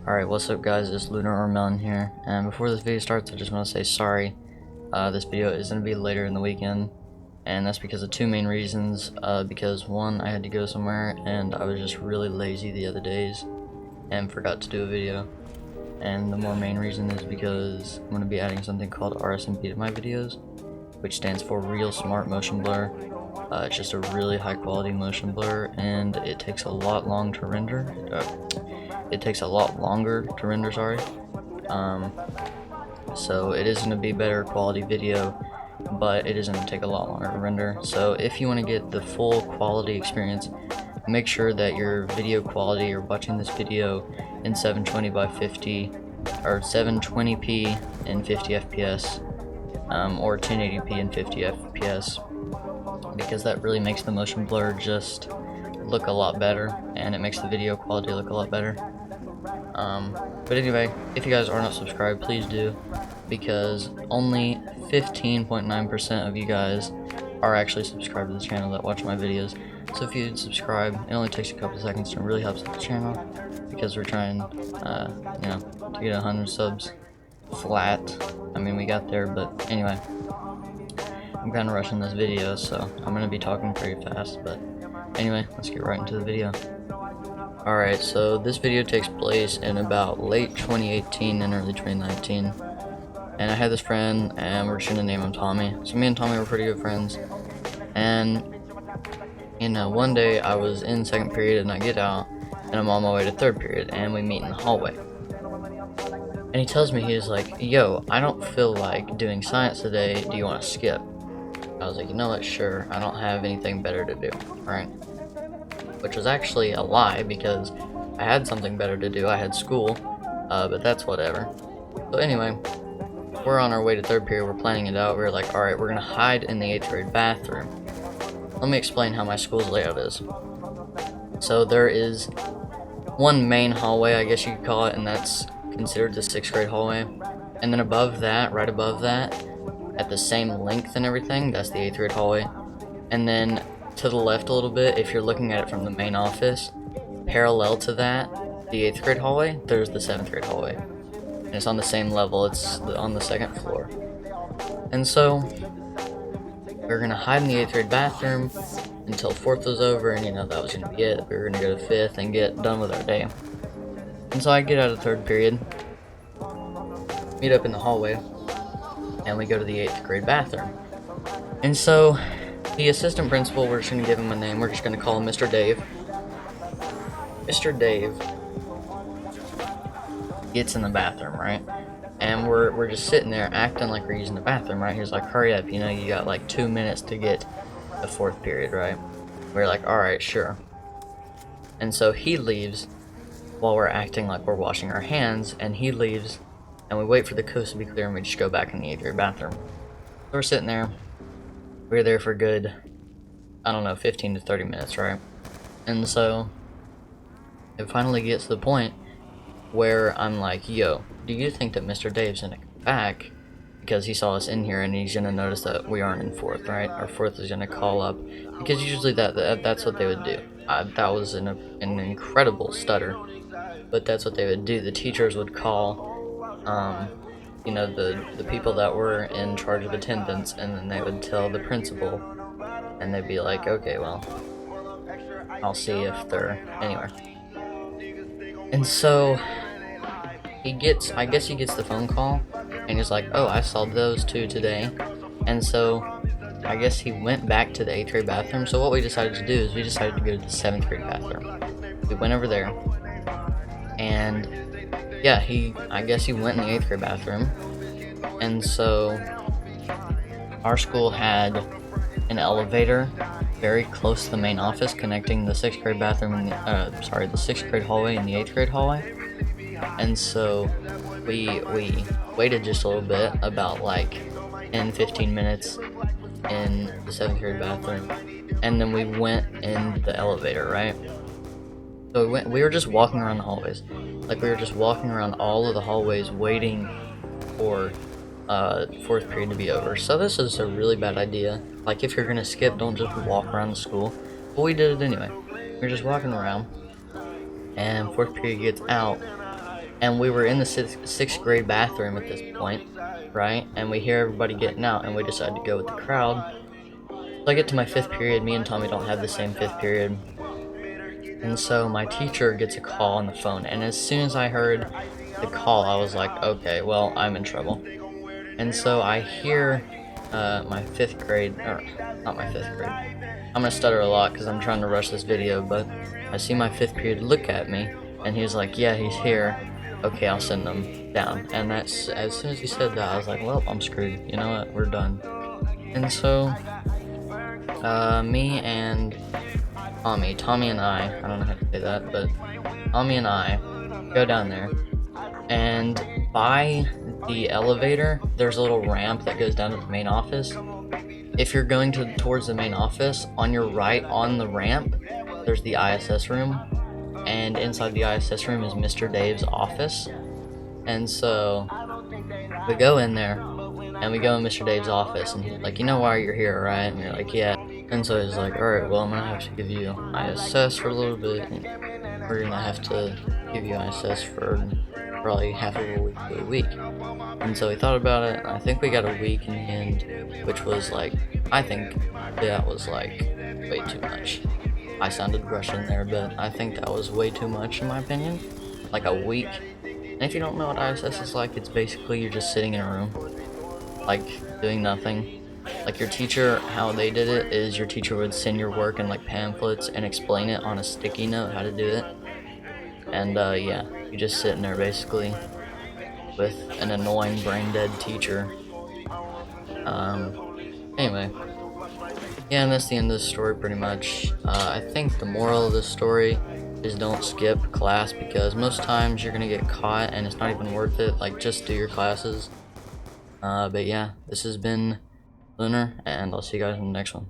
Alright, what's up guys, it's Lunar or Melon here, and before this video starts I just want to say sorry. This video is going to be later in the weekend, and that's because of two main reasons. Because one, I had to go somewhere and I was just really lazy the other days and forgot to do a video. And the more main reason is because I'm going to be adding something called RSMP to my videos, which stands for Real Smart Motion Blur. It's just a really high quality motion blur, and it takes a lot longer to render. Sorry. So it is going to be better quality video, but it is going to take a lot longer to render. So if you want to get the full quality experience, make sure that your video quality, you're watching this video in 720 by 50 or 720p and 50 fps, or 1080p and 50 fps, because that really makes the motion blur just look a lot better, and it makes the video quality look a lot better. But anyway, if you guys are not subscribed, please do, because only 15.9% of you guys are actually subscribed to the channel that watch my videos. So if you subscribe, it only takes a couple seconds and it really helps out the channel, because we're trying, to get 100 subs flat. I mean, we got there, but anyway, I'm kind of rushing this video, so I'm going to be talking pretty fast, but anyway, let's get right into the video. Alright, so this video takes place in about late 2018 and early 2019, and I had this friend, and we're just going to name him Tommy. So me and Tommy were pretty good friends, and one day I was in second period and I get out, and I'm on my way to third period, and we meet in the hallway. And he tells me, he's like, yo, I don't feel like doing science today, do you want to skip? I was like, you know what, sure, I don't have anything better to do, right? Which was actually a lie, because I had something better to do. I had school, but that's whatever. So anyway, we're on our way to third period, we're planning it out. We're like, alright, we're gonna hide in the 8th grade bathroom. Let me explain how my school's layout is. So there is one main hallway, I guess you could call it, and that's considered the 6th grade hallway. And then above that, right above that, at the same length and everything, that's the 8th grade hallway. And then to the left a little bit, if you're looking at it from the main office, parallel to that, the 8th grade hallway, there's the 7th grade hallway. And it's on the same level, it's on the 2nd floor. And so, we're gonna hide in the 8th grade bathroom until 4th was over, and that was gonna be it. We were gonna go to 5th and get done with our day. And so I get out of 3rd period, meet up in the hallway, and we go to the 8th grade bathroom. And so, the assistant principal, we're just going to give him a name, we're just going to call him Mr. Dave. Mr. Dave gets in the bathroom, right? And we're just sitting there acting like we're using the bathroom, right? He's like, hurry up, you got like 2 minutes to get the 4th period, right? We're like, alright, sure. And so he leaves while we're acting like we're washing our hands, and he leaves, and we wait for the coast to be clear, and we just go back in the 8th grade bathroom. So we're sitting there. We were there for a good, 15 to 30 minutes, right? And so, it finally gets to the point where I'm like, yo, do you think that Mr. Dave's gonna come back because he saw us in here and he's gonna notice that we aren't in 4th, right? Our 4th is gonna call up, because usually that's what they would do. That was an incredible stutter, but that's what they would do. The teachers would call, the people that were in charge of attendance, and then they would tell the principal, and they'd be like, okay, well, I'll see if they're anywhere. And so I guess he gets the phone call, and he's like, oh, I saw those two today. And so I guess he went back to the 8th grade bathroom. So what we decided to do is we decided to go to the 7th grade bathroom. We went over there, and yeah, I guess he went in the 8th grade bathroom. And so our school had an elevator very close to the main office, connecting the 6th grade bathroom and the 6th grade hallway and the 8th grade hallway. And so we waited just a little bit, about like 10-15 minutes in the 7th grade bathroom, and then we went in the elevator, right? So we were just walking around the hallways. Like, we were just walking around all of the hallways waiting for 4th period to be over. So this is a really bad idea. Like, if you're gonna skip, don't just walk around the school. But we did it anyway. We were just walking around, and 4th period gets out, And we were in the sixth grade bathroom at this point, right? And we hear everybody getting out, and we decide to go with the crowd. So I get to my 5th period. Me and Tommy don't have the same 5th period. And so my teacher gets a call on the phone, and as soon as I heard the call, I was like, okay, well, I'm in trouble. And so I hear my 5th grade, or not my 5th grade. I'm gonna stutter a lot because I'm trying to rush this video, but I see my 5th period look at me, and he's like, yeah, he's here. Okay, I'll send him down. And that's, as soon as he said that, I was like, well, I'm screwed. You know what? We're done. And so, me and Tommy and I don't know how to say that, but Tommy and I go down there, and by the elevator, there's a little ramp that goes down to the main office. If you're going towards the main office, on your right on the ramp, there's the ISS room, and inside the ISS room is Mr. Dave's office. And so we go in there, and we go in Mr. Dave's office, and he's like, you know why you're here, right? And you're like, yeah. And so he's like, alright, well, I'm gonna have to give you ISS for a little bit, and we're gonna have to give you ISS for probably half of a week. And so we thought about it, and I think we got a week in the end, which was like, I think that was like way too much. I sounded Russian there, but I think that was way too much in my opinion. Like a week. And if you don't know what ISS is like, it's basically you're just sitting in a room, like doing nothing. Like your teacher, how they did it is your teacher would send your work in like pamphlets and explain it on a sticky note how to do it. And yeah, you just sitting there basically with an annoying brain dead teacher. Anyway, yeah, and that's the end of the story pretty much. I think the moral of this story is don't skip class, because most times you're gonna get caught and it's not even worth it. Like, just do your classes. But yeah, this has been Lunar, and I'll see you guys in the next one.